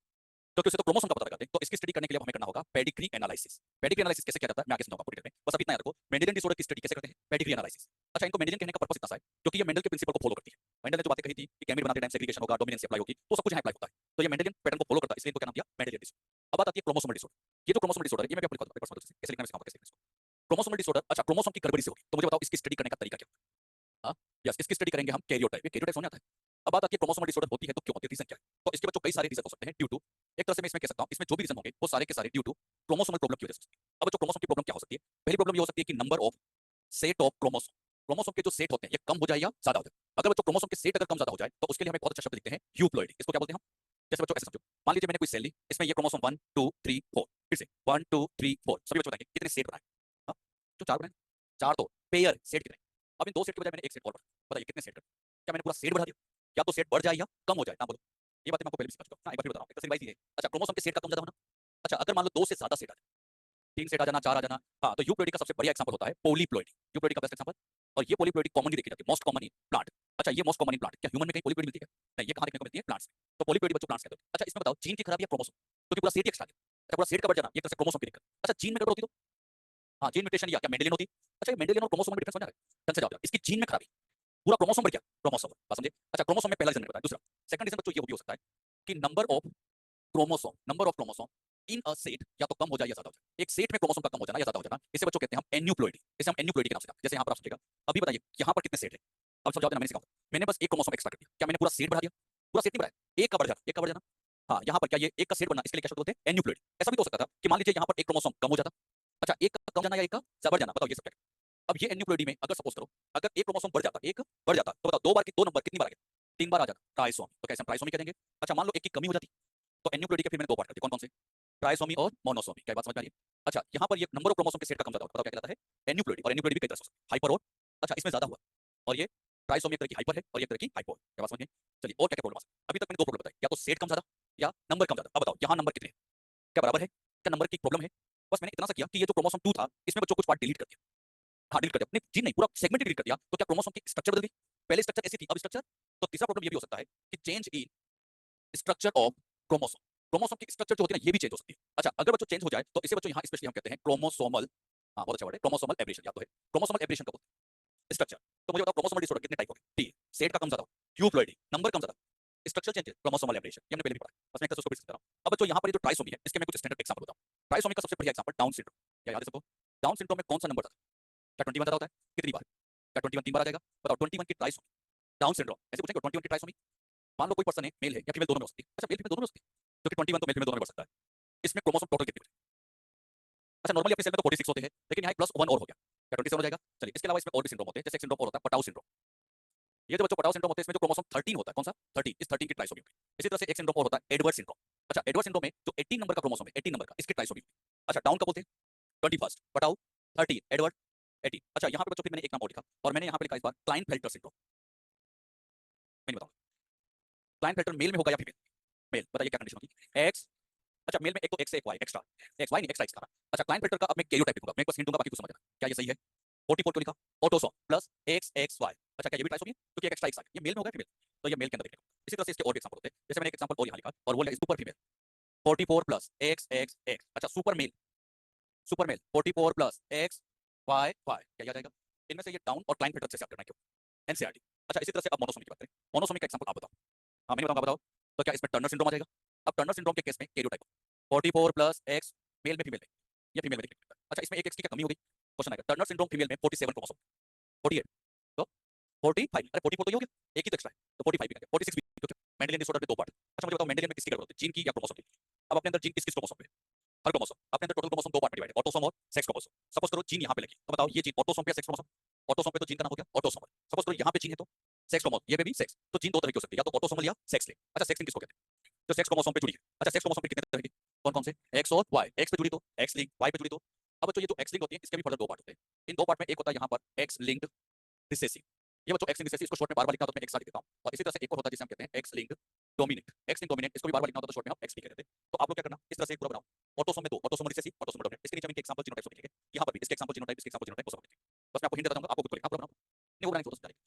क्योंकि उसे तो क्रोमोसोम का पता लगाते हैं। तो इसकी स्टडी करने के लिए हमें करना होगा पेडिग्री एनालिसिस। पेडिग्री एनालिसिस कैसे किया जाता है मैं आगे समझाऊंगा पूरी डिटेल में, बस अभी इतना याद रखो, मेंडेलियन डिसऑर्डर की स्टडी कैसे करते हैं, पेडिग्री एनालिसिस। अच्छा, इनको मेंडेलियन कहने का पर्पस इतना सा है क्योंकि ये मेंडल के प्रिंसिपल को फॉलो करती है। मेंडल ने जो बातें कही थी कि गैमेट बनाते टाइम सेग्रीगेशन होगा, डोमिनेंस अप्लाई होगी, तो सब कुछ यहाँ अप्लाई होता है। तो ये मेंडेलियन पैटर्न को फॉलो करता है, इसलिए इनको क्या नाम दिया, मेंडेलियन डिसऑर्डर। अब बात आती है क्रोमोसोमल डिसऑर्डर। ये जो क्रोमोसोमल डिसऑर्डर है ये मैं आपको दिखाता हूं कैसे लिखना है, सिखाऊंगा कैसे लिखना है इसको। क्रोमोसोमल डिसऑर्डर, अच्छा क्रोमोसोम की गड़बड़ी से होगी, तो मुझे बताओ इसकी स्टडी करने का तरीका क्या होगा? हाँ, यस, इसकी स्टडी करेंगे हम कैरियोटाइप। ये कैरियोटाइप होने आता है। अब बात आती है क्रोमोसोमल डिसऑर्डर होती है तो क्यों होती है, रीजन क्या है? तो इसके बच्चों कई सारे रीजन हो सकते हैं, ड्यू टू, एक तरह से मैं इसमें कह सकता हूं, इसमें जो भी रीजन होंगे वो सारे के सारे ड्यू टू क्रोमोसोमल प्रॉब्लम की वजह से हो सकते हैं। अब जो क्रोमोसोम की प्रॉब्लम क्या हो सकती है, पहली प्रॉब्लम ये हो सकती है कि number of set of chromosome, chromosome के जो सेट होते हैं ये कम हो जाए या ज्यादा हो जाए। अगर बच्चों क्रोमोसोम के सेट अगर कम ज्यादा हो जाए तो उसके लिए हमें बहुत अच्छा शब्द लिखते हैं यूप्लॉइडी। इसको क्या बोलते हैं हम? जैसे बच्चों ऐसे समझो, मान लीजिए मैंने कोई सेल ली, इसमें ये क्रोमोसोम 1 2 3 4, फिर से 1 2 3 4, सभी बच्चों बताएंगे कितने सेट बनाए? हाँ, जो चार बनाए, चार तो पेयर सेट कितने? अब इन दो सेट के बजाय मैंने एक सेट और बढ़ा, बताइए कितने सेट कर? क्या मैंने पूरा सेट बढ़ा दिया? या तो सेट बढ़ जाए या कम हो जाए, ना बोलो। ये बात मैं आपको पहले भी सिखा चुका हूं। एक बार फिर बता रहा हूं, एक रिवाइज ये है। अच्छा, क्रोमोसोम के सेट का कम ज्यादा होना। अच्छा, अगर मान लो दो से ज्यादा सेट आ जाए, तीन सेट आ जाना, चार आ जाना, हाँ, तो यूप्लॉइडी का सबसे बढ़िया एग्जांपल होता है पोलीप्लॉइडी। यूप्लॉइडी का बेस्ट एग्जांपल। और ये पोलीप्लॉइडी कॉमनली देखी जाती है, मोस्ट कॉमन इन प्लांट। अच्छा, ये मोस्ट कॉमन इन प्लांट, क्या ह्यूमन में कहीं पोलीप्लॉइडी मिलती है? नहीं, ये कहां देखने को मिलती है? प्लांट्स में। तो पोलीप्लॉइडी बच्चों प्लांट्स कहते हैं। अच्छा, इसमें बताओ जीन की खराबी या क्रोमोसोम? क्योंकि पूरा सेट ही एक्स्ट्रा है। अच्छा, पूरा सेट का बढ़ जाना ये एक तरह से क्रोमोसोम की दिक्कत। अच्छा, जीन में गड़बड़ होती तो? हाँ, जीन म्यूटेशन या क्या मेंडेलियन होती? अच्छा, ये मेंडेलियन और क्रोमोसोम में डिफरेंस समझ आ रहा है? ढंग से जवाब। इसकी जीन में खराबी, पूरा क्रोमोसोम बढ़ गया, क्रोमोसोम बात समझे? अच्छा, क्रोमोसोम में पहला रीजन बताया। दूसरा, सेकंड रीजन बच्चों ये भी हो सकता है कि number of chromosome in a set या तो कम हो जाए या ज्यादा हो जाए। एक सेट में क्रोमोसोम का कम हो जाना या ज्यादा हो जाना, इसे बच्चों कहते हैं हम एन्यूप्लॉइडी। इसे हम एन्यूप्लॉइडी के नाम से जानते हैं। जैसे यहाँ पर आप समझेगा, अभी बताइए यहाँ पर कितने सेट है? अब समझाओ देना, मैंने सिखाऊंगा। मैंने बस एक क्रोमोसोम एक्स्ट्रा कर दिया, क्या मैंने पूरा सेट बढ़ा दिया? पूरा सेट नहीं बढ़ाया, एक का बढ़ जाना, एक का बढ़ जाना। हाँ, यहाँ पर क्या ये एक का सेट बनना, इसके लिए क्या शब्द बोलते हैं? एन्यूप्लॉइडी। ऐसा भी तो हो सकता था कि मान लीजिए यहाँ पर एक क्रोमोसोम कम हो जाता। अच्छा, एक का कम जाना या एक का बढ़ जाना, बताओ ये सब क्या है? अब ये एन्यूप्लॉइडी में अगर सपोज करो, अगर एक क्रोमोसोम बढ़ जाता, एक बढ़ जाता, तो बताओ दो नंबर कितनी बार आ गया? तीन बार आ जाता, ट्राइसोमी। तो कैसे हम ट्राइसोमी कह देंगे? अच्छा, मान लो एक की कमी हो जाती, तो एन्यूप्लॉइडी के फिर मैंने दो पार्ट कर दिए, कौन कौन से? ट्राइसोमी और मोनोसोमी। क्या बात समझ में आ रही है? अच्छा, यहाँ पर ये नंबर ऑफ क्रोमोसोम के सेट का कम ज्यादा होता है, बताओ क्या कहलाता है? एन्यूप्लॉइडी। और एन्यूप्लॉइडी भी कई तरह से हो सकता है, हाइपर और, अच्छा इसमें ज्यादा हुआ, और ये ट्राइसोमी एक तरह की हाइपर है और एक तरह की हाइपर। क्या बात समझ में? चलिए, और क्या क्या प्रॉब्लम आ सकती है? अभी तक मैंने दो प्रॉब्लम बताई, या तो सेट कम ज्यादा या नंबर कम ज्यादा। अब बताओ यहाँ नंबर कितने हैं? क्या बराबर है? क्या नंबर की प्रॉब्लम है? बस मैंने इतना सा किया कि ये जो क्रोमोसोम 2 था, इसमें बच्चों कुछ पार्ट डिलीट कर दिया। हाँ, डिलीट कर दिया, नहीं जी नहीं, पूरा सेगमेंट डिलीट कर दिया, तो क्या क्रोमोसोम की स्ट्रक्चर बदल गई? पहले स्ट्रक्चर ऐसी थी, अब स्ट्रक्चर। तो तीसरा प्रॉब्लम ये भी हो सकता है कि change in structure of chromosome. Chromosome की स्ट्रक्चर जो होती है ना, ये भी चेंज हो सकती है। अच्छा, अगर बच्चों चेंज हो जाए तो इसे बच्चों यहाँ स्पेशली हम कहते हैं क्रोमोसोमल, हाँ बहुत अच्छा वर्ड है, क्रोमोसोमल एब्रेशन। या तो है क्रोमोसोमल एब्रेशन का बोलते हैं स्ट्रक्चर। तो मुझे बताओ क्रोमोसोमल डिसऑर्डर कितने टाइप हो गए? ठीक, सेट का कम ज्यादा, यूप्लॉइडी, नंबर कम ज्यादा, स्ट्रक्चर चेंज, क्रोमोसोमल एब्रेशन, ये हमने पहले भी पढ़ा है। बस मैं उसको फिर से बता रहा हूं। अब बच्चों यहाँ पर ये जो ट्राइसोमी है, इसके मैं कुछ स्टैंडर्ड एग्जांपल बताऊं। ट्राइसोमी का सबसे बढ़िया एग्जांपल डाउन सिंड्रोम। क्या याद है सबको? डाउन सिंड्रोम में कौन सा नंबर था? क्या 21 ज्यादा होता है? कितनी बार? क्या 21 तीन बार आ जाएगा? बताओ 21 की ट्राइसोमी, डाउन सिंड्रोम ऐसे पूछेंगे 21 की ट्राइसोमी। मान लो कोई पर्सन है, मेल है या फीमेल, दोनों में हो सकती है। अच्छा, मेल फीमेल दोनों में हो सकती है, क्योंकि 21 तो मेल फीमेल दोनों में बढ़ सकता है। इसमें क्रोमोसोम टोटल कितने होते हैं? अच्छा, नॉर्मली अपने सेल में तो 46 होते हैं, लेकिन यहाँ प्लस 1 और हो गया, क्या 27 हो जाएगा? चलिए, इसके अलावा इसमें और भी सिंड्रोम होते हैं, जैसे एक सिंड्रोम और होता है पटाउ सिंड्रोम। ये जो बच्चों पटाउ सिंड्रोम होते हैं, इसमें जो क्रोमोसोम 13 होता है, कौन सा 13, इस 13 की ट्राइसोमी होगी। इसी तरह से एक सिंड्रोम और होता है एडवर्ड सिंड्रोम। अच्छा, एडवर्ड सिंड्रोम में जो 18 नंबर का क्रोमोसोम है, 18 नंबर का, इसकी ट्राइसोमी होगी। अच्छा, डाउन का बोलते हैं 21, पटाउ 13, एडवर्ड 18। अच्छा, यहाँ पे बच्चों फिर मैंने एक नाम और लिखा, और मैंने यहाँ पे लिखा इस बार क्लाइनफेल्टर सिंड्रोम। मैं नहीं बताऊंगा क्लाइनफेल्टर मेल में होगा या फीमेल? मेल। बताइए क्या कंडीशन होगी? एक्स। अच्छा, मेल में एक तो एक्स है, एक वाई, एक्स्ट्रा एक्स वाई नहीं, एक्स्ट्रा एक्स था। अच्छा, क्लाइनफेल्टर का अब मैं कैरियोटाइप लिखूंगा, मैं एक बस हिंट दूंगा, बाकी कुछ समझना। क्या ये सही है? 44 क्यों लिखा? Autosome plus X X Y. अच्छा, क्या ये भी ट्राइसोमी है? क्योंकि एक एक्स्ट्रा एक्स आ गया, ये मेल में होगा फीमेल? तो ये मेल के अंदर देखने को। इसी तरह से इसके और भी एग्जांपल होते हैं, जैसे मैंने एक एग्जांपल और यहाँ लिखा, और वो है super female 44 plus X X X. अच्छा, super male 44 plus X Y Y, क्या आ जाएगा? इनमें से ये डाउन और क्लाइनफेल्टर से याद करना है, क्यों? एनसीईआरटी। अच्छा, इसी तरह से अब मोनोसोमी की बात करें। मोनोसोमी का एग्जांपल आप बताओ। हाँ, मैंने बताऊंगा, बताओ। तो क्या इसमें टर्नर सिंड्रोम आ जाएगा? अब टर्नर सिंड्रोम के केस में कैरियोटाइप 44 प्लस एक्स, मेल में फीमेल में, ये फीमेल में देखने को मिलता है। अच्छा, इसमें एक एक्स की क्या कमी हो गई? क्वेश्चन आएगा। टर्नर सिंड्रोम फीमेल में 47 क्रोमोसोम, 48, तो 45, अरे 44 तो ये हो गया, एक ही तो एक्स्ट्रा है, तो 45 भी आ गया, 46 भी, क्योंकि मेंडेलियन डिसऑर्डर में दो पार्ट। अच्छा, मुझे बताओ मेंडेलियन में किसकी गड़बड़ होती है, जीन की या क्रोमोसोम की? अब अपने अंदर जीन किस किस क्रोमोसोम पे? हर क्रोमोसोम, अपने अंदर टोटल क्रोमोसोम दो पार्ट में डिवाइड है, ऑटोसोम और सेक्स क्रोमोसोम। सपोज करो जीन यहाँ पे लगी, तो बताओ ये जीन ऑटोसोम पे या सेक्स क्रोमोसोम? ऑटोसोम पे, तो जीन का नाम हो गया ऑटोसोमल। सपोज करो यहाँ पे जीन है तो सेक्स क्रोमोसोम, ये पे भी सेक्स, तो जीन दो तरह की हो सकती है, या तो ऑटोसोमल या सेक्स लिंक। अच्छा, सेक्स लिंक किसको कहते हैं? जो सेक्स क्रोमोसोम पे जुड़ी है। अच्छा, सेक्स क्रोमोसोम पे कितने तरह की? कौन कौन से? एक्स और वाई। एक्स पे जुड़ी तो एक्स लिंक, वाई पे जुड़ी तो। अब बच्चों ये जो एक्स लिंक होती है, इसके भी फर्दर दो पार्ट होते हैं। इन दो पार्ट में एक होता है यहाँ पर एक्स लिंक्ड रिसेसिव। ये बच्चों एक्स लिंक्ड रिसेसिव, इसको शॉर्ट में बार बार लिखना, तो मैं एक साथ लिख देता हूँ। और इसी तरह से एक और होता है जिसे हम कहते हैं x linked dominant. X linked dominant, इसको भी बार बार लिखना होता है, तो शॉर्ट में हम एक्स लिख देते हैं। तो आप लोग क्या करना, इस तरह से एक पूरा बनाओ। ऑटोसोम में दो, ऑटोसोमल रिसेसिव, ऑटोसोमल डोमिनेंट। इसके नीचे हम इनके एग्जांपल जीनोटाइप्स लिखेंगे, यहाँ पर भी इसके एग्जांपल जीनोटाइप, इसके एग्जांपल जीनोटाइप, वो सब लिखेंगे। बस मैं आपको हिंट बताऊंगा, आपको खुद को लिखना, आप बनाओ नहीं, वो बनाने की जरूरत नहीं।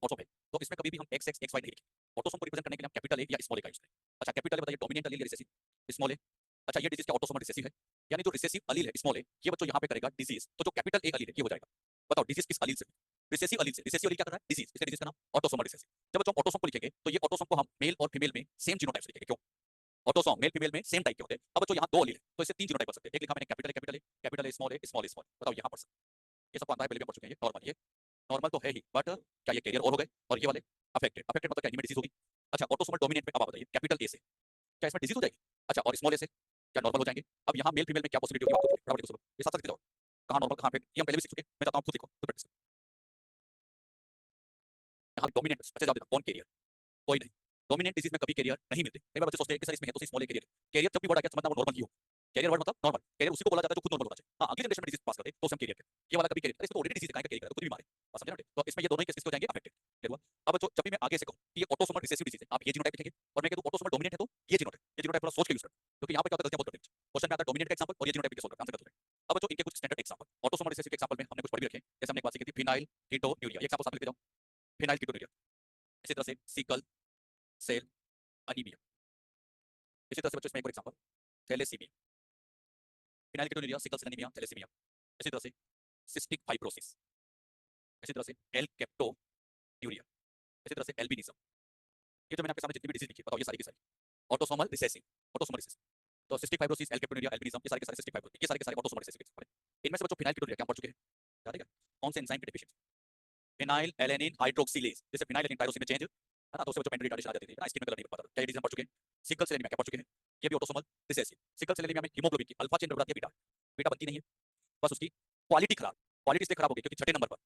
ऑटोसोम है तो इसमें कभी भी हम एक्स एक्स एक्स वाई नहीं लिखेंगे। ऑटोसोम को रिप्रेजेंट करने के लिए हम कैपिटल ए या स्मॉल ए का यूज करें। अच्छा, कैपिटल ए बताइए डोमिनेंट अलील या रिसेसिव? स्मॉल ए। अच्छा, ये डिजीज क्या ऑटोसोमल रिसेसिव है, यानी जो रिसेसिव अलील है स्मॉल ए, ये बच्चों यहाँ पे करेगा डिजीज, तो जो कैपिटल ए अलील है ये हो जाएगा। बताओ डिजीज किस अलील से? रिसेसिव अलील से। रिसेसिव अलील क्या कर रहा है? डिजीज, इसलिए डिजीज का नाम ऑटोसोमल रिसेसिव। जब बच्चों ऑटोसोम को लिखेंगे तो ये ऑटोसोम को हम मेल और फीमेल में सेम जीनोटाइप से लिखेंगे, क्यों? ऑटोसोम मेल फीमेल में सेम टाइप के होते हैं। अब बच्चों यहाँ दो अलील है, तो इसे तीन जीनोटाइप कर सकते हैं। एक लिखा मैंने capital A capital A, capital A small A small A small. बताओ यहाँ पर ये सबको आता है, पहले भी पढ़ चुके हैं। ये नॉर्मल, ये नॉर्मल तो है ही, बट क्या ये कैरियर और हो गए? और ये वाले अफेक्टेड। अफेक्टेड मतलब क्या, इनमें डिजीज होगी। अच्छा, ऑटोसोमल डोमिनेंट में अब आप बताइए कैपिटल ए से क्या इसमें डिजीज हो जाएगी? अच्छा, और स्मॉल ए से क्या नॉर्मल हो जाएंगे? अब यहाँ मेल फीमेल में क्या पॉसिबिलिटी होगी, आपको बराबर लिखो सब, ये साथ साथ लिखते जाओ। कहाँ नॉर्मल कहाँ अफेक्ट, ये हम पहले भी सीख चुके हैं, मैं चाहता हूँ खुद लिखो, खुद प्रैक्टिस करो। यहाँ डोमिनेंट अच्छे जवाब देता कौन कैरियर, कोई नहीं। डोमिनेंट डिजीज में कभी कैरियर नहीं मिलते। कई बार बच्चे सोचते हैं कि सर इसमें है तो स्मॉल कैरियर। कैरियर जब भी वर्ड आ गया समझना वो नॉर्मल ही हो। कैरियर वर्ड मतलब नॉर्मल, कैरियर उसी को बोला जाता है जो खुद नॉर्मल होना चाहिए। हाँ, अगली जनरेशन में डिजीज पास करते तो हम कैरियर कहते हैं। ये वाला कभी कैरियर, इसमें तो ऑलरेडी डिजीज है, कैरियर तो कुछ भी मारे, बात समझे ना। तो इसमें ये दोनों ही केसेस हो जाएंगे अफेक्टेड। क्लियर हुआ? अब जो जब भी मैं आगे से कहूं कि ये ऑटोसोमल रिसेसिव डिजीज है, आप ये जीनोटाइप लिखेंगे, और मैं कहूं ऑटोसोमल डोमिनेंट है तो ये जीनोटाइप। ये जीनोटाइप थोड़ा सोच के यूज करें, क्योंकि यहाँ पे क्या होता है गलतियां बहुत करते हैं। क्वेश्चन में आता है डोमिनेंट का एग्जांपल और ये जीनोटाइप के सोल्व करते हैं, आंसर गलत होता है। अब जो इनके कुछ स्टैंडर्ड एग्जांपल ऑटोसोमल रिसेसिव के एग्जांपल में हमने कुछ पढ़ भी रखे हैं। जैसे हमने एक बात सीखी थी फिनाइल कीटोन्यूरिया, ये एग्जांपल साथ लिखते जाओ। फिनाइल कीटोन्यूरिया, इसी तरह से सिकल सेल अनीमिया, इसी तरह से बच्चों इसमें एक और example thalassaemia. Phenylketonuria, sickle cell anaemia, thalassaemia, इसी तरह से सिस्टिक फाइब्रोसिस, इसी तरह से एल कैप्टोन्यूरिया, इसी तरह से एल्बिनिज्म। ये जो मैंने आपके सामने जितनी भी डिजीज लिखी बताओ ये सारी की सारी ऑटोसोमल रिसेसिव, ऑटोसोमल रिसेसिव। तो सिस्टिक फाइब्रोसिस, एल कैप्टोन्यूरिया, एल्बिनिज्म, ये सारे के सारे सिस्टिक फाइब्रोसिस, ये सारे के सारे ऑटोसोमल रिसेसिव एग्जांपल है। इनमें से बच्चों फिनाइल कीटोन्यूरिया क्या हम पढ़ चुके हैं, याद है क्या? कौन से एंजाइम की डेफिशिएंसी? फिनाइल एलेनिन हाइड्रोक्सिलेज, जैसे फिनाइल एलेनिन टायरोसिन में चेंज है ना, तो उससे बच्चों पेंडल रिटार्डेशन आ जाती थी ना, स्किन में कलर नहीं पड़ता था। क्या ये डिजीज हम पढ़ चुके हैं? सिकल सेल एनीमिया क्या पढ़ चुके हैं? ये भी autosomal recessive. Sickle cell anaemia में हीमोग्लोबिन की अल्फा चेन में बढ़ाती है बीटा, बीटा बनती नहीं है, बस उसकी क्वालिटी खराब, क्वालिटी इसलिए खराब हो गई क्योंकि छठे नंबर पर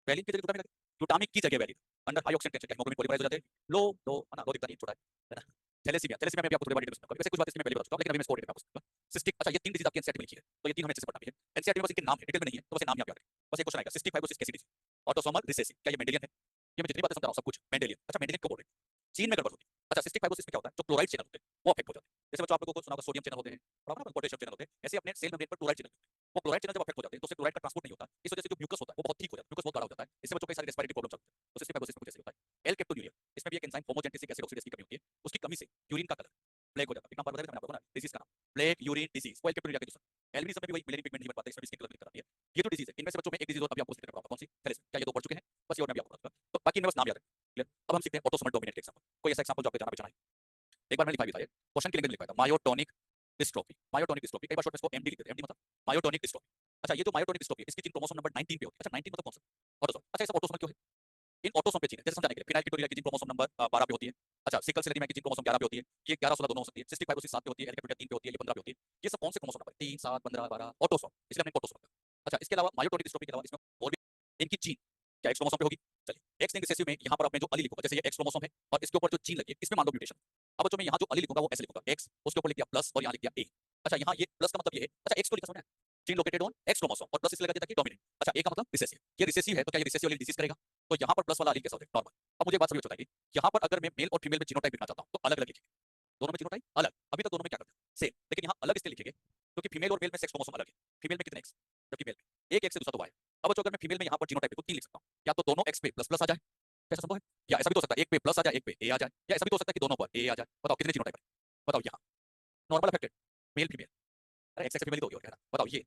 वैलिन की जगह ग्लूटामिक, ग्लूटामिक की जगह valine under high oxidation tension haemoglobin polymerise हो जाते हैं, लो लो है ना, लो दिखता नहीं छोटा है ना। थैलेसीमिया, थैलेसीमिया में भी आपको थोड़ी बार डिटेल में वैसे कुछ बात इसमें पहले बता चुका हूं, लेकिन अभी मैं इसको डिटेल में आपको बताऊंगा। सिस्टिक, अच्छा ये तीन डिजीज आपकी एनसीईआरटी में लिखी है, तो ये तीन हमें अच्छे से पढ़ना भी है। एनसीईआरटी में बस इनके नाम है, डिटेल में नहीं है, तो बस नाम ही आप याद रखें। बस एक क्वेश्चन आएगा सिस्टिक फाइब्रोसिस कैसी डिजीज, ऑटोसोमल रिसेसिव, क्या ये मेंडेलियन है? ये मैं जितनी बातें समझा रहा हूं सब कुछ मेंडेलियन। अच्छा मेंडेलियन क्यों बोल रहे हैं? जीन में गड़बड़ होती है। अच्छा सिस्टिक फाइब्रोसिस में क्या होता है, जो क्लोराइड चैनल होते हैं वो अफेक्ट हो जाते हैं। जैसे बच्चों आप लोगों को सुना होगा सोडियम चैनल होते हैं, पढ़ा होगा ना, पोटेशियम चैनल होते हैं, ऐसे अपने सेल मेम्ब्रेन पर क्लोराइड चैनल, वो क्लोराइड चैनल जब अफेक्ट हो जाते हैं तो उससे क्लोराइड का ट्रांसपोर्ट नहीं होता, इस वजह से जो म्यूकस होता है वो बहुत थिक हो जाता है, म्यूकस बहुत गाढ़ा हो जाता है, इससे बच्चों को कई सारी रेस्पिरेटरी प्रॉब्लम चलती है। तो सिस्टिक फाइब्रोसिस में कुछ ऐसे होता है। एल कैप्टोन्यूरिया, इसमें भी एक एंजाइम होमोजेनेटिक एसिड ऑक्सीडेज की कमी होती है, उसकी कमी से यूरिन का कलर ब्लैक हो जाता है। एक नाम बताया था मैंने आपको ना डिजीज का नाम, ब्लैक यूरिन डिजीज, वो एल कैप्टोन्यूरिया का दूसरा। एल्बिनिज्म में भी वही मेलेनिक पिगमेंट नहीं बन पाता, इसमें भी स्किन कलर कराती है। ये जो डिजीज है इनमें से बच्चों में एक डिजीज और अभी आपको स्टेट करवाऊंगा, कौन सी? थैलेसीमिया। क्या ये दो पढ़ चुके हैं? बस ये और मैं भी आपको बताऊंगा, तो बाकी इनमें बस नाम याद रखें। क्लियर? अब हम सीखते हैं ऑटोसोमल डोमिनेंट के एग्जांपल। कोई ऐसा एग्जांपल जो आपको जाना बचाना है? एक बार मैंने लिखा भी था ये क्वेश्चन की लैंग्वेज में लिखा था, मायोटोनिक डिस्ट्रोफी। मायोटोनिक डिस्ट्रोफी कई बार शॉर्ट में इसको एमडी लिखते हैं, एमडी मतलब मायोटोनिक डिस्ट्रोफी। अच्छा ये जो मायोटोनिक डिस्ट्रोफी इसकी जीन क्रोमोसोम नंबर 19 पे होती है। अच्छा 19 मतलब कौन सा? ऑटोसोम। अच्छा ये सब ऑटोसोम क्यों है? इन ऑटोसोम पे जीन है, जैसे समझाने के लिए फिनाइल कीटोन्यूरिया की जीन क्रोमोसोम नंबर 12 पे होती है। अच्छा सिकल सेल एनीमिया की जीन क्रोमोसोम 11 पे होती है, ये 11 16 दोनों हो सकती है। सिस्टिक फाइब्रोसिस 7 पे होती है, एल कैप्टोन्यूरिया 3 पे होती है, ये 15 पे होती है। ये सब कौन से क्रोमोसोम नंबर? 3 7 15 12 ऑटोसोम, इसलिए हमने ऑटोसोम रखा। अच्छा इसके अलावा मायोटोनिक डिस्ट्रोफी के अलावा इसमें और भी इनकी जीन क्या एक्स क्रोमोसोम पे होगी? चलिए एक्स लिंक्ड रिसेसिव में यहाँ पर आपने जो अली लिखूंगा, जैसे ये एक्स क्रोमोसोम है और इसके ऊपर जो जीन लगी है इसमें मान लो म्यूटेशन। अब जो मैं यहाँ जो अली लिखूंगा वो ऐसे लिखूंगा एक्स, उसके ऊपर लिख दिया प्लस और यहाँ लिख दिया ए। अच्छा यहाँ ये प्लस का मतलब ये है, अच्छा एक्स को लिखा समझ में आया? Gene located on x chromosome और प्लस इसलिए लगा दिया ताकि डोमिनेंट। अच्छा ए का मतलब रिसेसिव, ये रिसेसिव है तो क्या ये रिसेसिव वाली डिजीज करेगा? तो यहाँ पर प्लस वाला अलील कैसा होता है? नॉर्मल। अब मुझे एक बात समझ में बताइए, यहाँ पर अगर मैं मेल और फीमेल में जीनोटाइप लिखना चाहता हूँ तो अलग अलग लिखेंगे, दोनों में जीनोटाइप अलग। अभी तक दोनों में क्या करते हैं? सेम, लेकिन यहाँ अलग इसलिए लिखेंगे क्योंकि फीमेल और मेल में सेक्स क्रोमोसोम अलग है। फीमेल में कितने एक्स, जबकि मेल में एक एक्स है दूसरा तो वाई। अब जो अगर मैं फीमेल में यहाँ पर जीनोटाइप लिखूं 3 लिख सकता हूँ, या तो दोनों एक्स पे प्लस प्लस आ जाए, कैसा संभव है? या ऐसा भी तो हो सकता है एक पे प्लस आ जाए एक पे ए आ जाए, या ऐसा भी तो हो सकता है कि दोनों पर ए आ जाए। बताओ कितने जीनोटाइप है? बताओ यहाँ नॉर्मल अफेक्टेड मेल फीमेल, अरे एक्स एक्स फीमेल तो होगी और क्या है ना? बताओ ये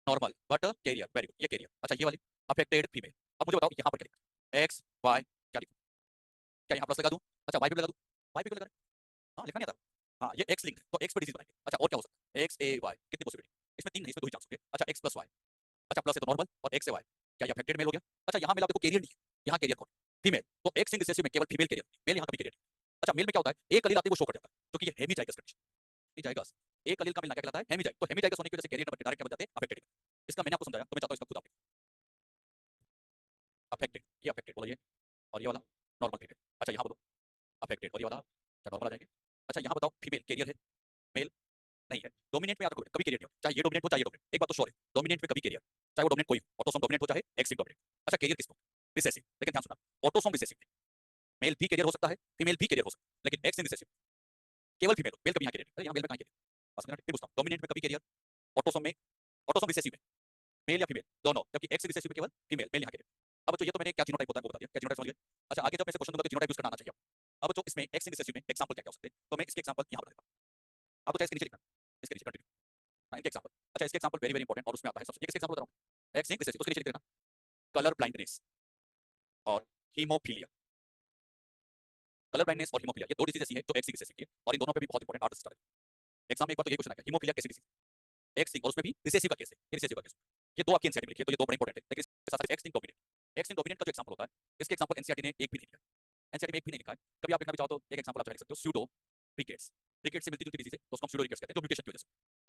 normal but carrier, very good, ये कैरियर। अच्छा ये वाली अफेक्टेड फीमेल। अब मुझे बताओ यहाँ पर क्या लिखा? एक्स वाई, क्या लिखूं? क्या यहाँ प्लस लगा दूं? अच्छा वाई भी लगा दूं? वाई भी क्यों लगा रहे? हाँ लिखा नहीं आता? हाँ ये एक्स लिंक है तो एक्स पे डिजीज बनाएंगे। अच्छा और क्या हो सकता है? एक्स ए वाई, कितनी पॉसिबिलिटी? इसमें 3 नहीं, इसमें 2 ही चांस होंगे। अच्छा एक्स प्लस वाई, अच्छा प्लस है तो नॉर्मल, और एक्स ए वाई, क्या ये अफेक्टेड मेल हो गया? अच्छा यहाँ मेल आप देखो कैरियर नहीं है, यहाँ कैरियर कौन? फीमेल। तो एक्स लिंक रिसेसिव में केवल फीमेल कैरियर, मेल यहाँ कभी कैरियर नहीं। अच्छा मेल में क्या होता है? एक अलील आती है वो शो कर जाता है, क्योंकि ये हेमीजाइगस कंडीशन। हेमीजाइगस, एक अलील का मिलना क्या कहलाता है? हेमीजाइगस। तो हेमीजाइगस होने की वजह से कैरियर नंबर डायरेक्ट क्या बन जाते हैं? अफेक्टेड। इसका मैंने आपको समझाया तो मैं चाहता हूँ इसका खुद आप अफेक्टेड, ये अफेक्टेड बोला ये, और ये वाला नॉर्मल कैरियर। अच्छा यहाँ बोलो अफेक्टेड, और ये वाला क्या नॉर्मल आ जाएंगे? अच्छा यहाँ बताओ फीमेल कैरियर है, मेल नहीं है। डोमिनेंट में याद रखो कभी कैरियर नहीं हो, चाहे ये डोमिनेंट हो चाहे ये डोमिनेंट। एक बात तो श्योर है, डोमिनेंट में कभी कैरियर, चाहे वो डोमिनेंट कोई हो, ऑटोसोम डोमिनेंट हो चाहे एक्स डोमिनेंट। अच्छा कैरियर किसको? रिसेसिव। लेकिन ध्यान सुना, ऑटोसोम रिसेसिव में मेल भी कैरियर हो सकता है, फीमेल भी कैरियर हो सकता है, लेकिन एक्स इन रिसेसिव केवल फीमेल हो, मेल कभी यहाँ कैरियर। अरे यहाँ मेल में कहाँ कैरियर? बस मैं फिर पूछता हूँ, डोमिनेंट में कभी कैरियर, ऑटोसोम में, ऑटोसोम रिसेसिव में मेल या फीमेल दोनों, जबकि एक्स रिसेसिव में केवल फीमेल, मेल यहाँ कैरियर। अब जो ये तो मैंने क्या जीनोटाइप होता है वो बता दिया, क्या जीनोटाइप समझ गए? अच्छा आगे जब मैं से क्वेश्चन दूंगा तो जीनोटाइप यूज करना आना चाहिए। अब जो इसमें एक्स रिसेसिव में एग्जांपल क्या क्या हो सकते हैं, तो मैं इसके एग्जांपल यहाँ बता देता हूं। अब तो इसके नीचे लिखना, इसके नीचे कंटिन्यू इनके एग्जांपल। अच्छा इसके एग्जांपल वेरी वेरी इंपॉर्टेंट, और उसमें आता है सबसे, एक एग्जांपल बता रहा हूं, एक्स लिंक्ड रिसेसिव, उसके नीचे लिख देना कलर ब्लाइंडनेस और हीमोफीलिया। कलर ब्लाइंडनेस और हीमोफीलिया ये दो डिजीज ऐसी है जो एक्स लिंक्ड रिसेसिव की है, और इन दोनों पे भी बहुत इंपॉर्टेंट आर्ट है। एग्जाम में एक बार तो ये क्वेश्चन आया, हीमोफीलिया कैसी डिजीज? एक्स लिंक, और उसमें भी रिसेसिव का केस है, ये रिसेसिव का केस। ये दो आपकी एनसीईआरटी में लिखी है, तो ये दो बड़े इंपॉर्टेंट है, लेकिन इसके साथ x link dominant, x link dominant का जो एग्जांपल होता है इसके एग्जांपल एनसीईआरटी ने एक भी नहीं दिया, एनसीईआरटी में एक भी नहीं लिखा है। कभी आप लिखना भी चाहो तो एक एग्जांपल आप लिख सकते हो, स्यूडो रिकेट्स। रिकेट्स से मिलती जुलती डिजीज है तो उसको हम स्यूडो रिकेट्स कहते हैं, जो म्यूटेशन की वजह से